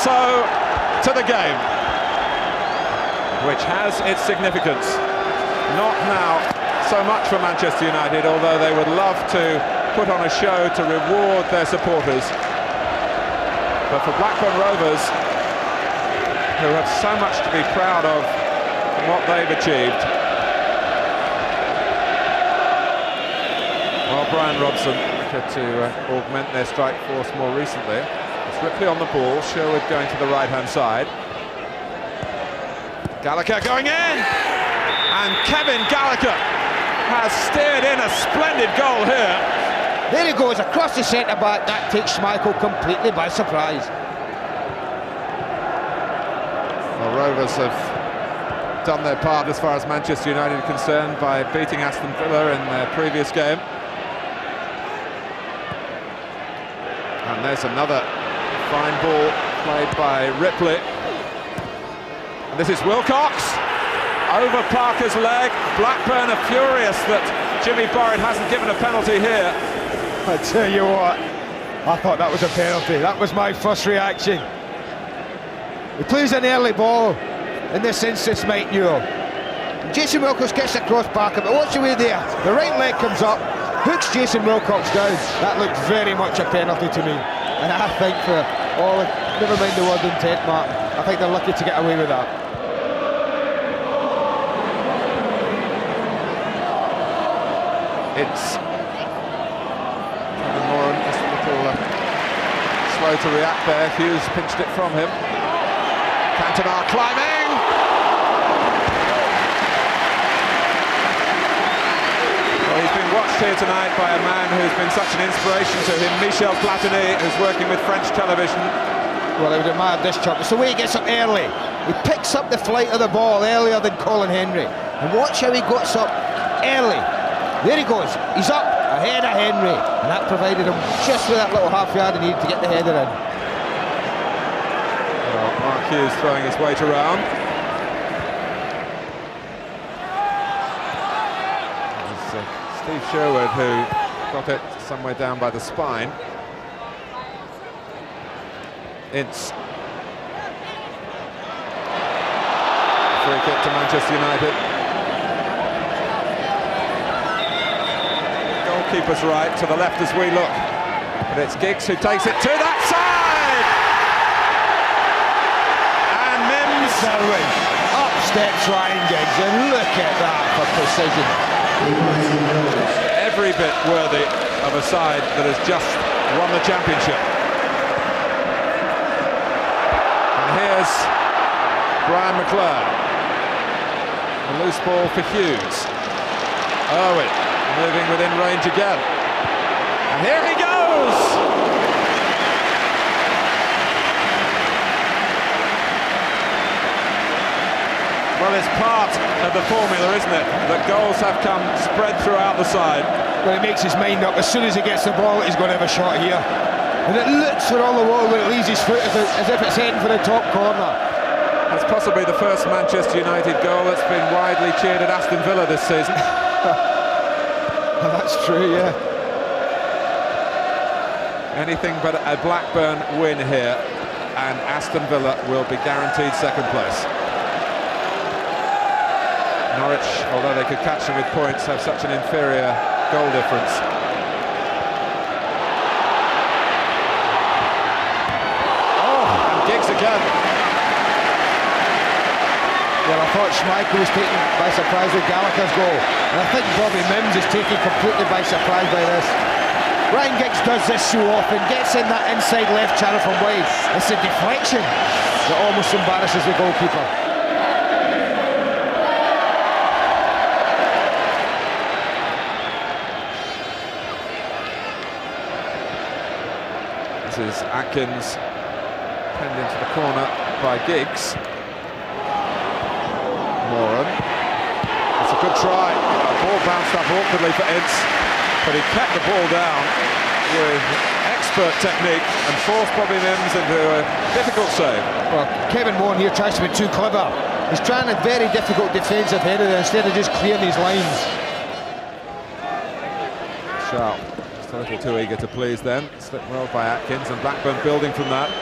so to the game, which has its significance. Not now so much for Manchester United, although they would love to put on a show to reward their supporters. But for Blackburn Rovers, who have so much to be proud of in what they've achieved. Well, Bryan Robson to augment their strike force more recently. It's Ripley on the ball, Sherwood going to the right-hand side. Gallacher going in! And Kevin Gallacher has steered in a splendid goal here. There he goes, across the centre-back. That takes Schmeichel completely by surprise. Well, Rovers have done their part as far as Manchester United are concerned by beating Aston Villa in their previous game. And there's another fine ball played by Ripley. And this is Wilcox over Parker's leg. Blackburn are furious that Jimmy Borrett hasn't given a penalty here. I tell you what, I thought that was a penalty. That was my first reaction. He plays an early ball in this instance, Mike Newell. Jason Wilcox gets across Parker, but watch the way there. The right leg comes up, hooks Jason Wilcox down. That looked very much a penalty to me. And I think for all, never mind the word intent, Mark, I think they're lucky to get away with that. It's Kevin Moran, just a little slow to react there. Hughes pinched it from him. Cantona climbing! Well, he's been watched here tonight by a man who's been such an inspiration to him, Michel Platini, who's working with French television. Well, I would admire this chop. It's the way he gets up early. He picks up the flight of the ball earlier than Colin Henry. And watch how he gets up early. There he goes. He's up ahead of Henry. And that provided him just with that little half yard he needed to get the header in. Well, Mark Hughes throwing his weight around. Steve Sherwood who got it somewhere down by the spine. Ince. Free kick to Manchester United. Goalkeeper's right, to the left as we look. But it's Giggs who takes it to that side! And Mims. Irwin. Up steps Ryan Giggs, and look at that for precision. Every bit worthy of a side that has just won the championship. And here's Brian McClair. A loose ball for Hughes. Irwin moving within range again. And here he goes! Well, it's part of the formula, isn't it? That goals have come spread throughout the side. Well, he makes his mind up. As soon as he gets the ball, he's going to have a shot here. And it looks for all the wall when it leaves his foot as if it's heading for the top corner. That's possibly the first Manchester United goal that's been widely cheered at Aston Villa this season. Well, that's true, yeah. Anything but a Blackburn win here, and Aston Villa will be guaranteed second place. Norwich, although they could catch them with points, have such an inferior goal difference. Oh, and Giggs again. Well, I thought Schmeichel was taken by surprise with Gallacher's goal, and I think Bobby Mims is taken completely by surprise by this. Ryan Giggs does this so often, gets in that inside left channel from wide. It's a deflection that almost embarrasses the goalkeeper. This is Atkins penned into the corner by Giggs. Moran. It's a good try. The ball bounced up awkwardly for Ince, but he kept the ball down with expert technique and forced Bobby Mims into a difficult save. Well, Kevin Moran here tries to be too clever. He's trying a very difficult defensive header there instead of just clearing these lines. Sharpe, just a little too eager to please then. Slipped well by Atkins, and Blackburn building from that.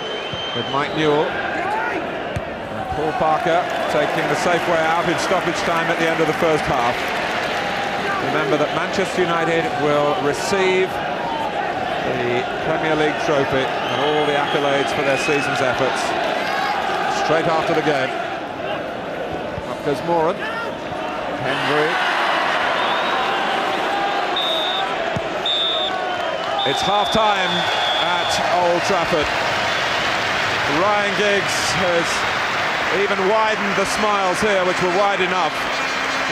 with Mike Newell. And Paul Parker taking the safe way out in stoppage time at the end of the first half. Remember that Manchester United will receive the Premier League trophy and all the accolades for their season's efforts straight after the game. Up goes Moran. Henry. It's half-time at Old Trafford. Ryan Giggs has even widened the smiles here, which were wide enough,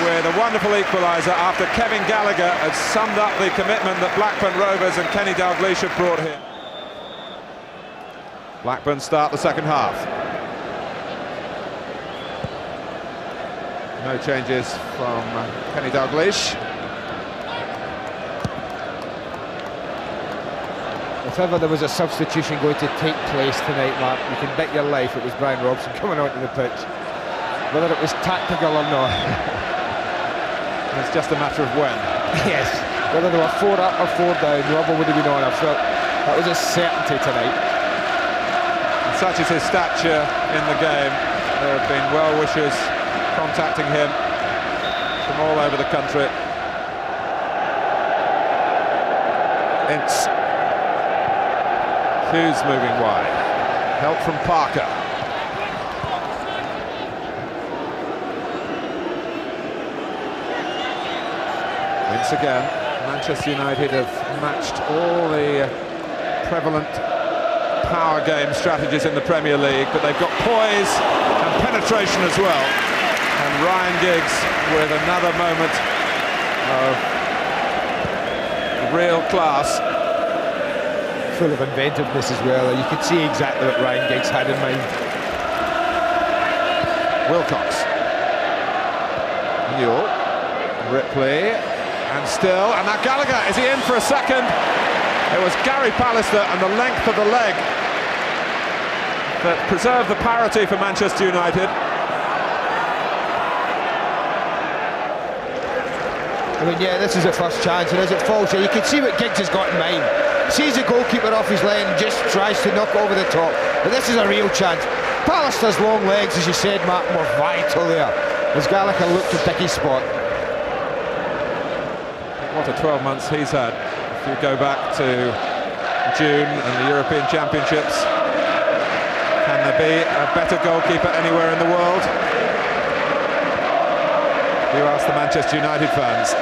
with a wonderful equaliser after Kevin Gallacher had summed up the commitment that Blackburn Rovers and Kenny Dalglish have brought here. Blackburn start the second half. No changes from Kenny Dalglish. If ever there was a substitution going to take place tonight, Mark, you can bet your life it was Bryan Robson coming onto the pitch. Whether it was tactical or not. It's just a matter of when. Yes, whether they were 4 up or 4 down, Robbo would have been on. I felt that was a certainty tonight. And such is his stature in the game. There have been well-wishers contacting him from all over the country. Ince. Hughes moving wide. Help from Parker. Once again, Manchester United have matched all the prevalent power game strategies in the Premier League, but they've got poise and penetration as well. And Ryan Giggs with another moment of real class. Full of inventiveness as well. You could see exactly what Ryan Giggs had in mind. Wilcox. Newell. Ripley. And still, and now Gallacher, is he in for a second? It was Gary Pallister and the length of the leg that preserved the parity for Manchester United. I mean, yeah, this is the first chance, and as it falls here, you can see what Giggs has got in mind. Sees the goalkeeper off his line and just tries to knock over the top. But this is a real chance. Pallister's long legs, as you said, Mark, were vital there, as Gallacher looked to pick his spot. What a 12 months he's had. If you go back to June and the European Championships, can there be a better goalkeeper anywhere in the world? You ask the Manchester United fans.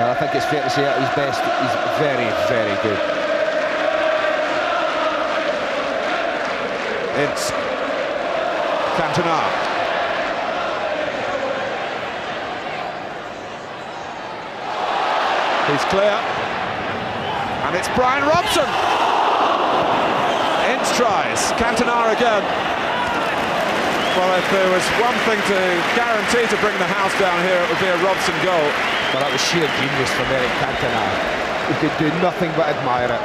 Well, I think it's fair to say at his best, he's very, very good. It's Cantona. He's clear, and it's Bryan Robson. Ince tries, Cantona again. Well, if there was one thing to guarantee to bring the house down here, it would be a Robson goal. Well, that was sheer genius from Éric Cantona. He could do nothing but admire it.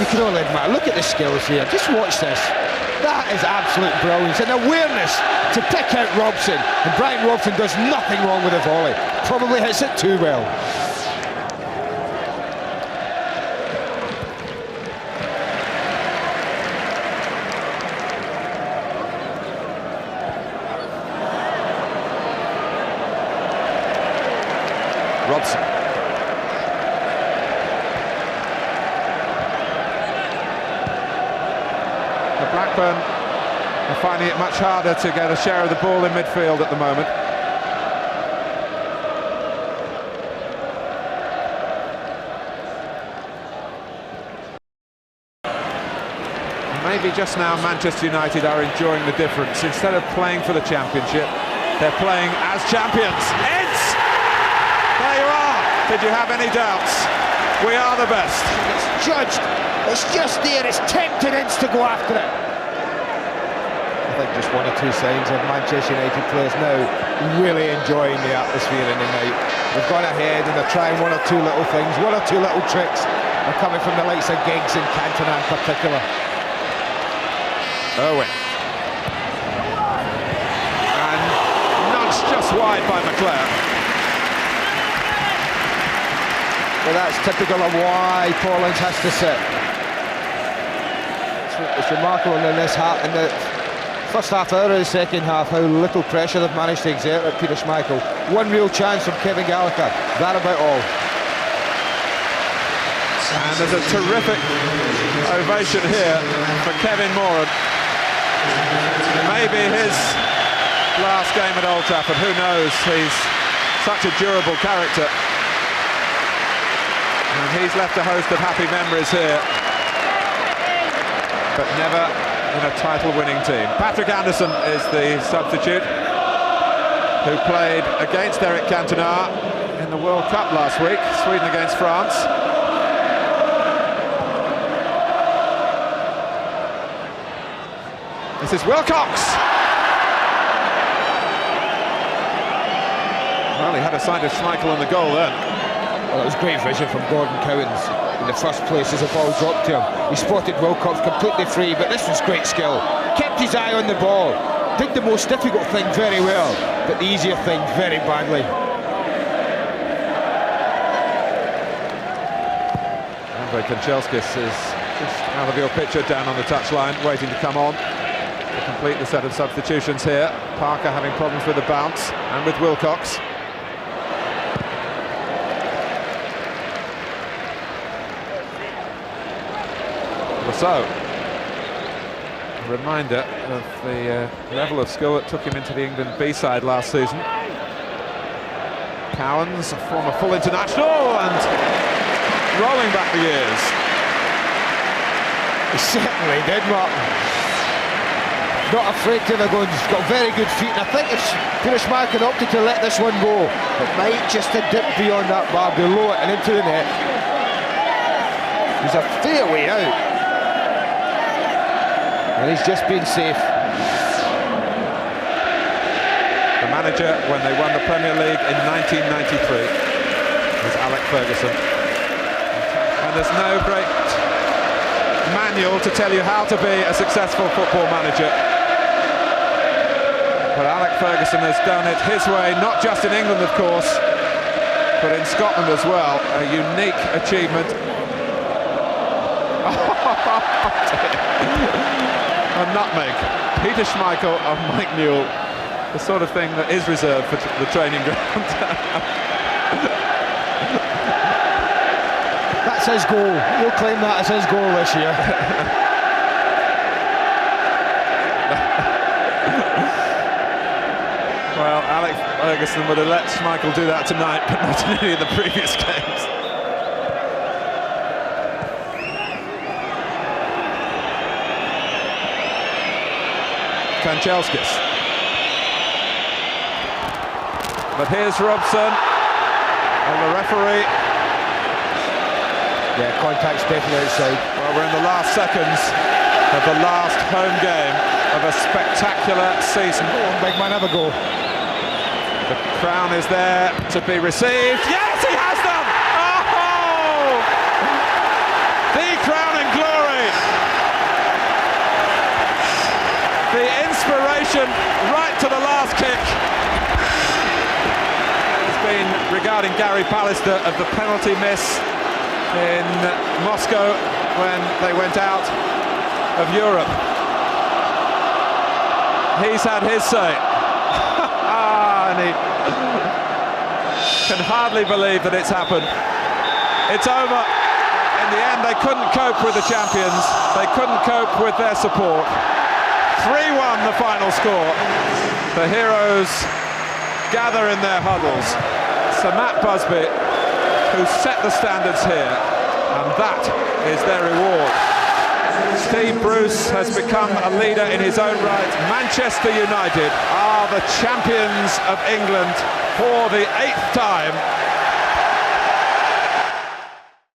You can only admire, look at the skills here, just watch this. That is absolute brilliance, and awareness to pick out Robson. And Bryan Robson does nothing wrong with a volley, probably hits it too well. Robson. Blackburn are finding it much harder to get a share of the ball in midfield at the moment. Maybe just now Manchester United are enjoying the difference. Instead of playing for the championship, they're playing as champions. Ince! There you are! Did you have any doubts? We are the best. It's judged. It's just there. It's tempting Ince to go after it. I think just one or two signs of Manchester United players now really enjoying the atmosphere in the night. They've gone ahead and they're trying one or two little things, one or two little tricks. They're coming from the likes of Giggs and Cantona in particular. Irwin. And nudged just wide by McClair. Well, that's typical of why Paul Ince has to sit. It's remarkable in the first half hour of the second half how little pressure they've managed to exert at Peter Schmeichel. One real chance from Kevin Gallacher, that about all. And there's a terrific ovation here for Kevin Moran. Maybe his last game at Old Trafford, who knows, he's such a durable character. And he's left a host of happy memories here, but never in a title-winning team. Patrick Anderson is the substitute, who played against Éric Cantona in the World Cup last week, Sweden against France. This is Wilcox. Well, he had a sight of Schmeichel on the goal then. Well, it was great vision from Gordon Cowans in the first place as the ball dropped to him. He spotted Wilcox completely free, but this was great skill. Kept his eye on the ball, did the most difficult thing very well, but the easier thing very badly. Andrey Kanchelskis is just out of your picture, down on the touchline, waiting to come on to complete the set of substitutions here. Parker having problems with the bounce and with Wilcox. So, a reminder of the level of skill that took him into the England B-side last season. Cowans, a former full international, and rolling back the years. He certainly did, Martin. Not afraid to have gone. He's got very good feet, and I think if Peter Schmeichel opted to let this one go, it might just have dipped beyond that bar, below it and into the net. He's a fair way out. And he's just been safe. The manager when they won the Premier League in 1993 was Éric Ferguson. And there's no great manual to tell you how to be a successful football manager. But Éric Ferguson has done it his way, not just in England, of course, but in Scotland as well. A unique achievement. A nutmeg. Peter Schmeichel of Mike Newell, the sort of thing that is reserved for the training ground. That's his goal. He'll claim that as his goal this year. Well, Éric Ferguson would have let Schmeichel do that tonight, but not in any of the previous games. Kanchelskis. But here's Robson, and the referee. Yeah, contact's definitely outside. Well, we're in the last seconds of the last home game of a spectacular season. Go on, big man, have a go. The crown is there to be received. Yes, he has them! Oh! The crowning glory! The inspiration right to the last kick. It's been regarding Gary Pallister of the penalty miss in Moscow when they went out of Europe. He's had his say. And he can hardly believe that it's happened. It's over. In the end, they couldn't cope with the champions. They couldn't cope with their support. 3-1 the final score. The heroes gather in their huddles. Sir Matt Busby, who set the standards here, and that is their reward. Steve Bruce has become a leader in his own right. Manchester United are the champions of England for the 8th time.